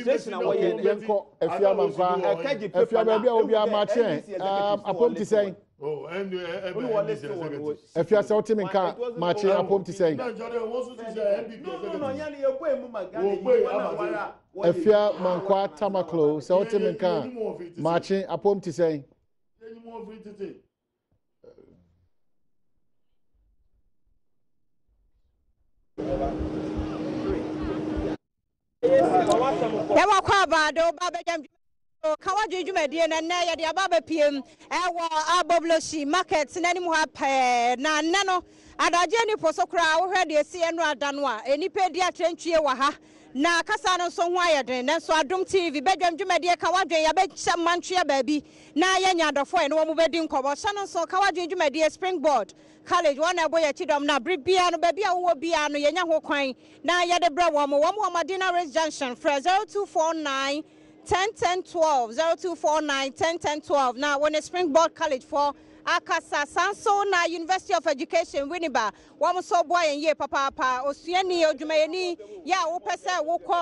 demonstration away yenko efia mankwa efia baby obi amache apom ti say oh and efia say oti minka mache apom ti say no nyane ye boy mu magane efia mankwa tamaklo say oti minka mache apom ti say Yawa kwa bado baba jam kawadwe dwumadie na na ye de ababa piem ewo abobloshi market na ni mu ha pe na nne no adaje ni posokra wo hwe de esi enu adano a enipa di atrantwie wa ha na kasa no so ho ayeden na so Adom TV badwam dwumadie kawadwe ya be mantwe baabi na ye nyadofo e no wo mu bedi nkobo so no so kawadwe dwumadie springboard college one ebo ye chidom na bribia no baabi a wo bia no ye nya ho kwan na ye de Badwam wo Madina Race Junction fra 0249 101012 0249 101012 now when a Springboard College for Akasa Sanso na University of Education Winneba one so boy and ye papa osuani odwumayeni ya wo pese wo ko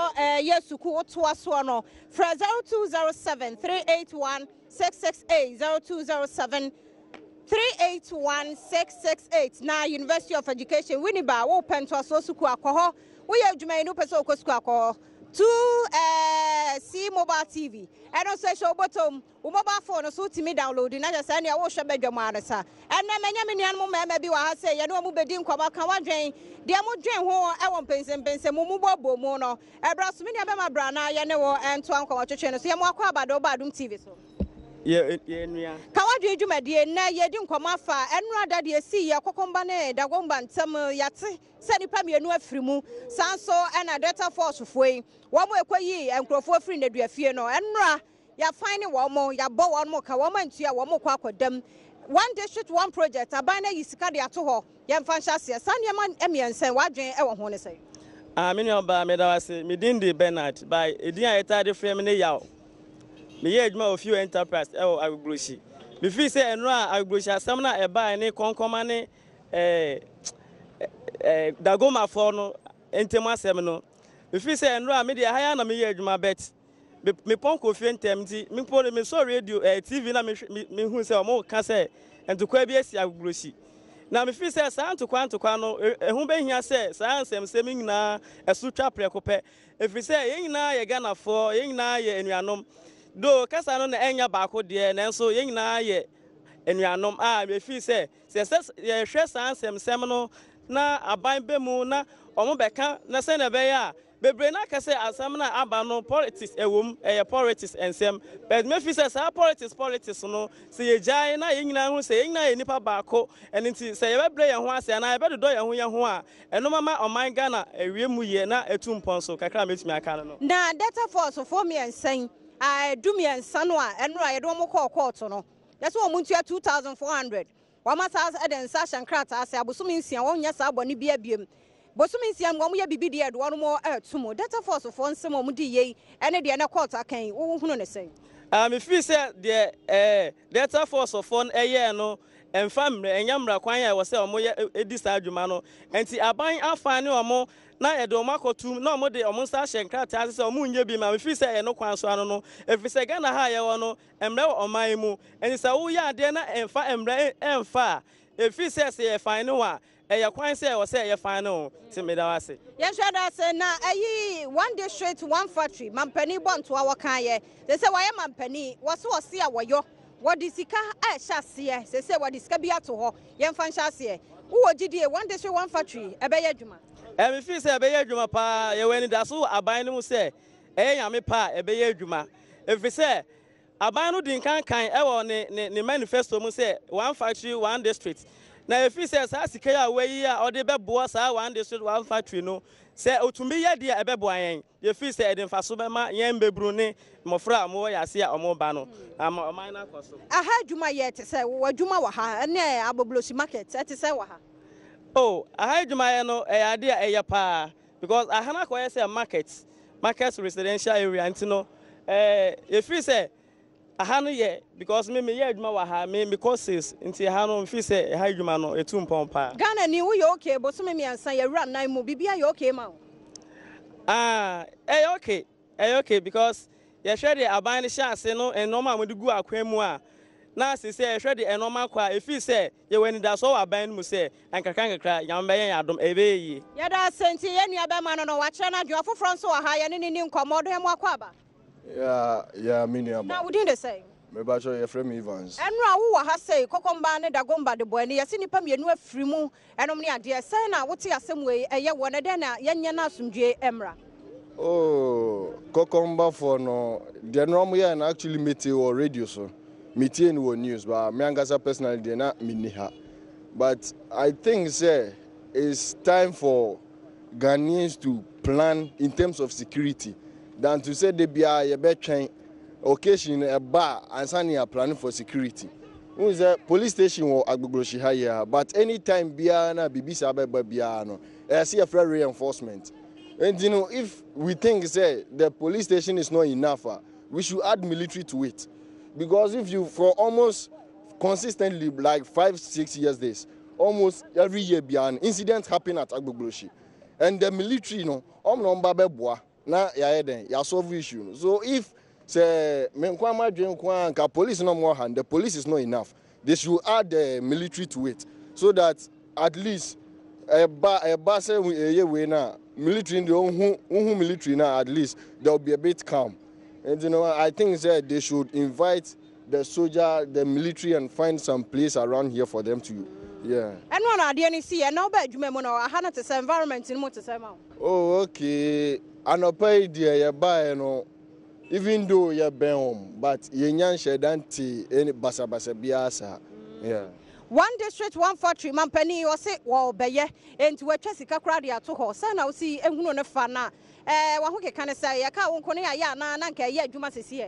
yesuku otoa so no fra 0207 381 668 0207 381 668 na University of Education Winneba wo pento so suku akoho wo ye odwumayeni pese okosuku akoho to see mobile TV and also show bottom mobile phone so to me download na just say wo hwe Badwam aresa and na menya me nuan mo ma bi wa ha say ye no mu bedi nkwa kan wa dwen de mo dwen ho e won pense mo mu bobo mu no e bra so me nia be ma bra na ye ne wo ento ankwa twetwe no so ye mo akwa abado Adom TV so ye nua kawadwe dwumadie na ye di nkwa afa enu adade esi ye kokomba ne dagomba ntem yate se nipa mienu afrimu sanso na data force foi wo mo ekoyi enkrofo afri na duafie no enra ya fine wo mo ya bo wo mo ka wo mantua wo mo kwa akodam one district one project abana yisika de ato ho ye mfa nhase sane ma emiensen wadwen e wo ho ne sei me nua ba me da wase me din de Bernard by edin ayetade frame ne yaw me ye adwuma of few enterprise e wo agbroshi me fi say enra agbroshi asam na e ba ne konkoma ne dagoma for no entem asem no me fi say enra me de haya na me ye adwuma bet me ponko fi entem ti me po me so radio TV na me hu say o mo ka say entokwa bi esi agbroshi na me fi say sa antokwa no ehu be hia say sa ansem se me nyina esutwa prekope e fi say ye nyina ye Ghana for ye nyina ye enuanom do kasa no na enya baako de na nso ye nyina ye enuanom a me fi say ye hwe sa ansem no na aban be mu na omo beka na se na be ya bebre na ka say asam na aba no politics ewom politics ensem but me fi say sa politics no se ye jai na ye nyina hu say ye nyina ye nipa baako enti say ye bebre ye ho ase na ye bedodo ye ho a eno mama oman Ghana ewie mu ye na etu mponso kakra metumi aka no na data force for me ensen dumi ensan no a eno a ye do mo court no that's what muntu 2400 wamasa eden sa shankrata ase abosumi nsia wonya sa abone bia biem bosumi nsia mo ye bibi de do no mo atumo data force for nsem mo di ye ene de na court akan wo hunu ne sen me fi say de data force for eye no emfamre enyamra kwan ya wo say omo ye edi sa adwuma no enti aban afane omo na ye de omo akotum na omo de omo sa shankrata ase say omo nye bi ma me fi say no kwan so ano no efi say Ghana ha ye wo no emre oman mu enti say wo ya de na emfa emre emfa efi say say fine wa ya kwan say wo say ye fine no ti me da wase ye hwada say na ayi one district one factory mampani bonto a wo kan ye say wa ye mampani wo so se a wo yo what is sika a hyase say what is sika bi ato ho ye mfa hyase wo gidie one district one factory ebe ye adwuma me fi say ebe ye adwuma pa ye weni da so aban no mu say nyame pa ebe ye adwuma efi say aban no din kan e wo ne manifesto mu say one factory one district na efi say sa sika ya we a ode beboa sa one district one factory no say otumbi ye de ebeboa yen ye fi say edin faso be ma yen bebru ne mofra mo ya se a omo ba no oman na koso aha adwuma ye te say wo adwuma wa ha ne aboblosi market te say wa ha oh aha adwuma ye no ade a eye pa because aha na ko ye say market residential area ntino ye fi say aha no ye because me ye adwuma wa ha me courses nti aha no fi say aha adwuma no etum pon pa Ghana ni wo ye okay bo so me ansan ye wura nan mu bibia ye okay ma okay okay because you share the aban chance no and normal we go akwemu a na say share the normal kwa if you say you when that so aban mu say nkakra yamba yen Adom ebe yi ya da senti ye nua be ma no wakyerɛ na adwo afoforo nso wɔ ha ye ne nkomodo he mu akwaba yeah miniaba na wodi de say me ba cho ye frame Evans enra wo wɔ ha say kokomba ne dagomba de boani ye nipa mienu afiri mu enom ne ade say na wote asɛm we eye wɔ ne de na yenye na asomdwe emra. Oh, Kokomba for no. The normal year and actually meet or radio so. Meeting or news, but me angasa personally they not miniha. But I think say it's time for Ghanaians to plan in terms of security than to say they be a better occasion a bar and suddenly are planning for security. Who is a police station or Agbogloshi higher, but anytime biana bibisa biano, I see a fair reinforcement. And you know, if we think say the police station is not enough, we should add military to it. Because if you for almost consistently like 5-6 years this, almost every year beyond incidents happen at Agbogloshi. And the military, you know, na ya solve issue. So if say police no more hand, the police is not enough. They should add the military to it so that at least a we na military in the own military now at least there will be a bit calm. And you know, I think that they should invite the soldier, the military, and find some place around here for them to, yeah. And one idea is see, and now bet you remember I had to environment in motor. Oh, okay. And I pay dear buy no, even though you're home, but you nyan shedanti any basa biasa, yeah. One district, 143 Mampani, or say, well, Baye, and to a Jessica Cradia to her son. I'll see and no fana. What can I say? I can't connect ya, Nanka, yet you must see.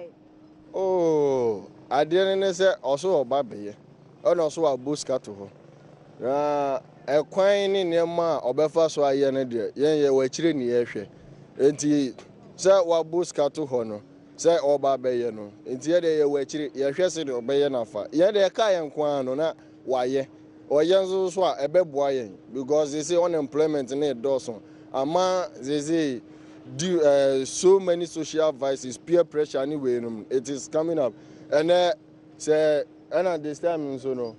Oh, I didn't say also a baby, and also a buska to her. A quine in your ma or befa so I yan dear, ye were chilling the and he said what buska to honor. Say all babayano, and the other way, you're or bayanafa. Yet a kayan quan or not. Why? Or young so a beboy because they say unemployment in it Dawson. Ama they say do so many social vices, peer pressure anyway. It is coming up, and say and this time so no.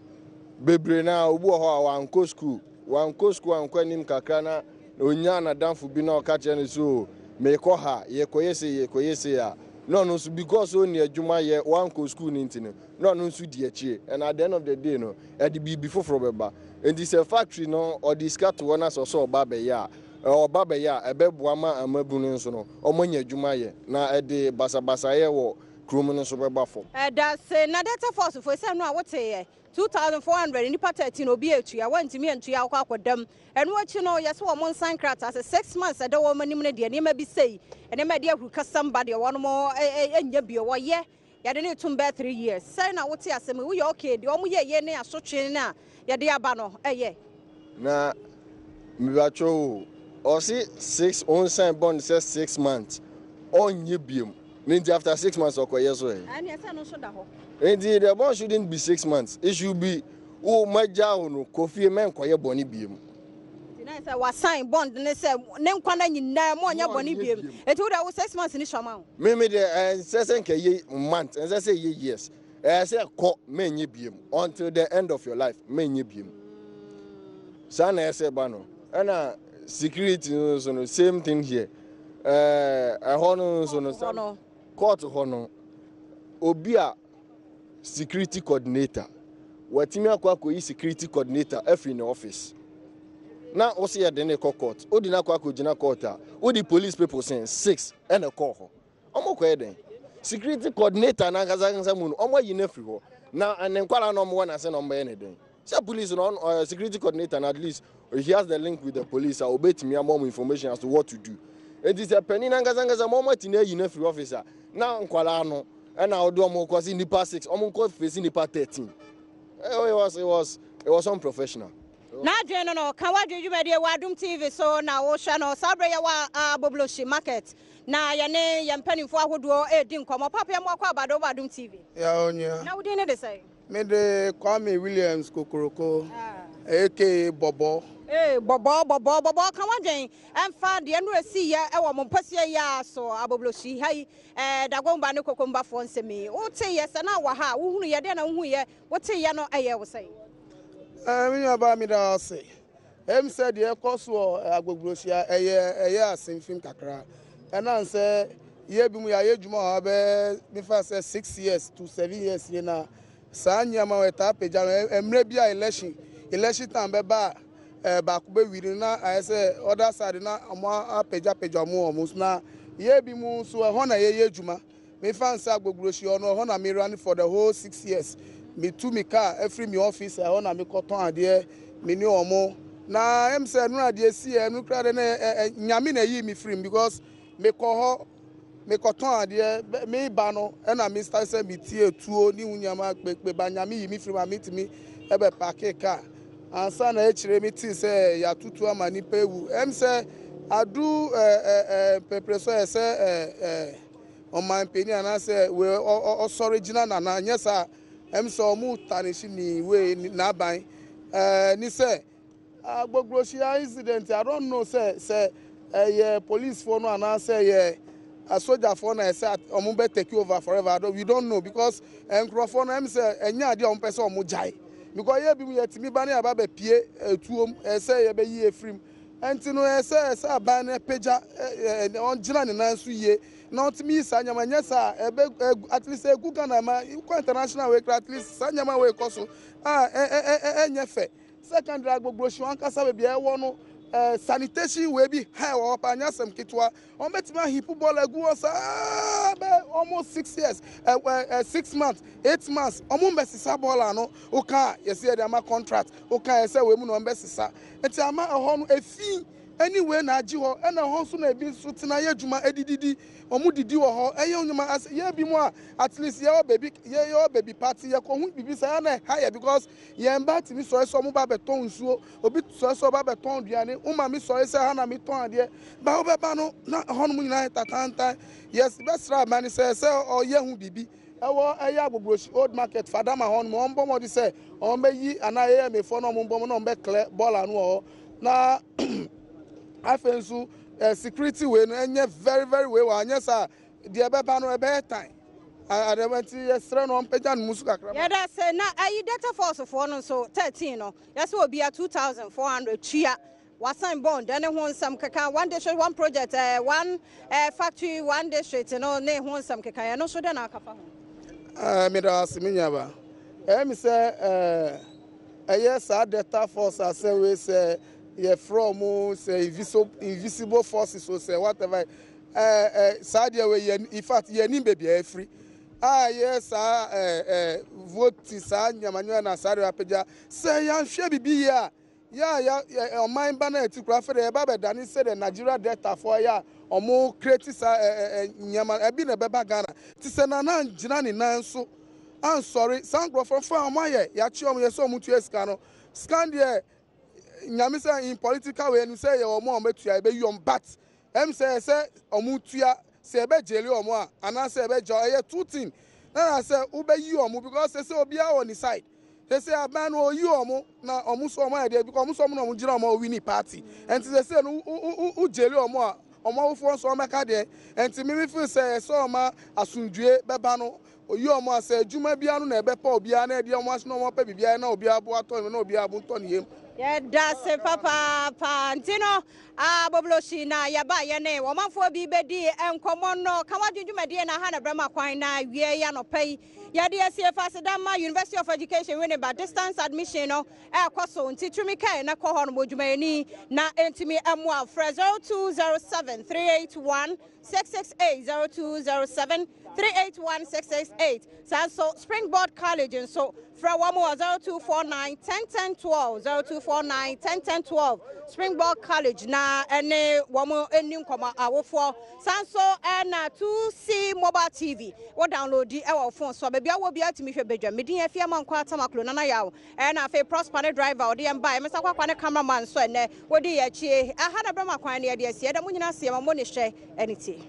Baby now one co school and kwanim kakrana onyana down for bino catch any so me ko ha ye koyese ya. No, so because only a Juma year one co school in no so dear cheer, and at the end of the day, no, at the be before Frobeba. And this a factory, no, or this cat to one us or so Baba ya, or Baba ya, a Badwam and Mabunosono, or Monia Jumaye, now at the Basabasaya or Cruminal Super Buffalo. That's another force for some now, what say 2,400 in the patent will be a tree. I went to me and 3 hours with them. And what you know, yes, one sign craft as a 6 months. I don't want many money, and you may be say, and I may dear who cast somebody one more, and you be a year. You didn't to bear 3 years. Say now, what's your same? We okay, the only year near so china, ya dear Bano, a year. Now, Mivacho, or see 6 on sign bond says 6 months on you beam. Means after 6 months or years away. And yes, I know so that. Indeed, the bond shouldn't be 6 months. It should be, oh, my Jauno, coffee man, quiet bonny beam. I was signed bond, and they said, name Quana in Namonia bonny beam. It would have 6 months in the summer. Maybe the second month, as I say, yes. As I call many beam until the end of your life, many beam. Son, I say, Bano, and security, so same thing here. A honor, so court honor, Obia. Security coordinator. Watimia kwako yi security coordinator every in the office. Now also ya dene court. Odi na kwako jina court. Odi police people saying 6 and a call. Omo kwa eden. Security coordinator na kaza munu. Omo yine free ho. Now and then kwala no mo na say number anything. Say police on security coordinator and at least he has the link with the police. I obey me more information as to what to do. It is a penny na kaza mo tine yine free officer. Now kwala no and I'll do more because in the past 6, I'm facing the part 13. It was unprofessional. Now, General, can what do you mean? Badwam TV so now ocean or Sabre Bobloshi market. Now, your name, your penny for who do a didn't come up about Badwam TV. Yeah, now we didn't say. Made Kwame Williams Kokoroko, aka Bobo, Bobo kan wadwen emfa de no asi ya e wo mompasia ya so abobloshi hai dagomba ne kokomba fo nsemi wote ye se na wa ha wo hunu ye de na wo hu ye wote ye no eye wo sei mi aba mi da se em se de ekoso agbobloshi eye asenfim kakra ena nse ye bi mu ya yedwuma ha be mi fa se 6 years to 7 years ye na sa nyama weta peja emre bia election time be ba baako be wiri na ayese other side na amo apeja mo na ye bi mu so ho na ye adwuma me fancy agbogburoshi ono ho na me run for the whole 6 years me to me car every me office ho na me koton ade me ni omo na em say no ade si enu kra de na nyame na yi me free because me ko me koton ade me ba no na me start say me tie tuo ni unyama pepe ba nyame yi me free ma meet me ebe park car ansa na echire mi ti say ya tutu ama ni pewu em say adu pepreso say on my opinion na say we original na nyesa em say omu tanishi ni we na ban ni say agbogbosia incident I don't know say police for no and say a soldier for na say omu be take over forever we don't know because enkrofo na em say enya ade omu person omu jai because ye bi mu yetimi ba na aba be pie etuom say ye be yi efrim enti no say aba na peja on gina ne nan so ye na otimi sa nyama nya sa ebe at least egu Ghana ma international way at least sa nyama way koso enya fe secondary agbogboshi wan kasa be bia e wo no sanitation we bi high up anya sem kitwa on betima hipu ball egu osa almost 6 years 6 months 8 months omo mbesisa ball ano oka yesi e ama contract oka yesi we mu no mbesisa enti ama ho no efi anyway na agi ho na ho so na ebi so tina ye dwuma edididi omo didi wo ho eye onyuma as ye bi mu at least your baby party ye ko hu bibi sa na higher because ye mba timi so omo ba beton nsuo obi so ba beton duane uma mi so se ha na mi ton ade ba obe ba no na ho no mu nyina tatanta yes besra man say o ye hu bibi ewo eye agbogboshi old market fadama ho no mo mbo mo di say o mbe yi ana ye me fo no mo mbo no mbe clear ball anu ho na afensu security way no enye very way wa anya sa de ebeba no ebe time adewenti yesre no mpeja no musu kakra ya da say na ayi data force for no so 13 no yes obi a 2400 tua wasan bond ene ho nsam kaka one district one project one factory one district no ne ho nsam kaka ya no so de na akafa ho me da asiminya ba mi say yes data force say we say from say invisible forces so say whatever sadia we in fact ye nim baby free yes vote sa nyamanyo na sare apeja say yan hwe bibi ya on mind banner tikura fere ba be dani say the Nigeria data for ya omo create sa nyama e bi na be ba Ghana ti say na ngina ni nan so I'm sorry sangro for amaye ya chi omo yeso omo tu esika no scan there nyame say in political way you say your mom metua be yom bat em say omutua say be jeli omo a ana say be jo ye two thing na say u be yi omo because say obi a on the side say aban o yi omo na omo so omo dey because omo so omo no jira omo win party and say no u jeli omo a omo fo so omo ka dey and me feel say so omo asundue beba no oyi omo say juma bia no na ebe pa obi a na dey omo aso no omo pa bibia na obi abo ato na obi abo nto ne yem. Yeah, that's it, Papa. Pantino, Bobloshina, Yaba, Yane, woman for BBD, and common no, come on, you may na Hannah Brahma Quina, Yano Pay, Yadia CFA, University of Education, winning by distance admission, Air Cosso, and Titrimica, and a cohon would you may na intimi M1, Frezo 207 381 668 0207 381 668. Sanso Springboard College, and so from 0249 101012 0249 101012 Springboard College na ene womo enim koma awofo sanso na 2C mobile TV wo download di e wo phone so be bia wo bia timi hwe bedwa medin afia man kwa tamaklo na yawo na fe prosper driver odi em ba me sakwa kwa ne cameraman so ene wo di ya chie aha na brama kwan ne ya de asie da munyina asie ma mo ne hwe eniti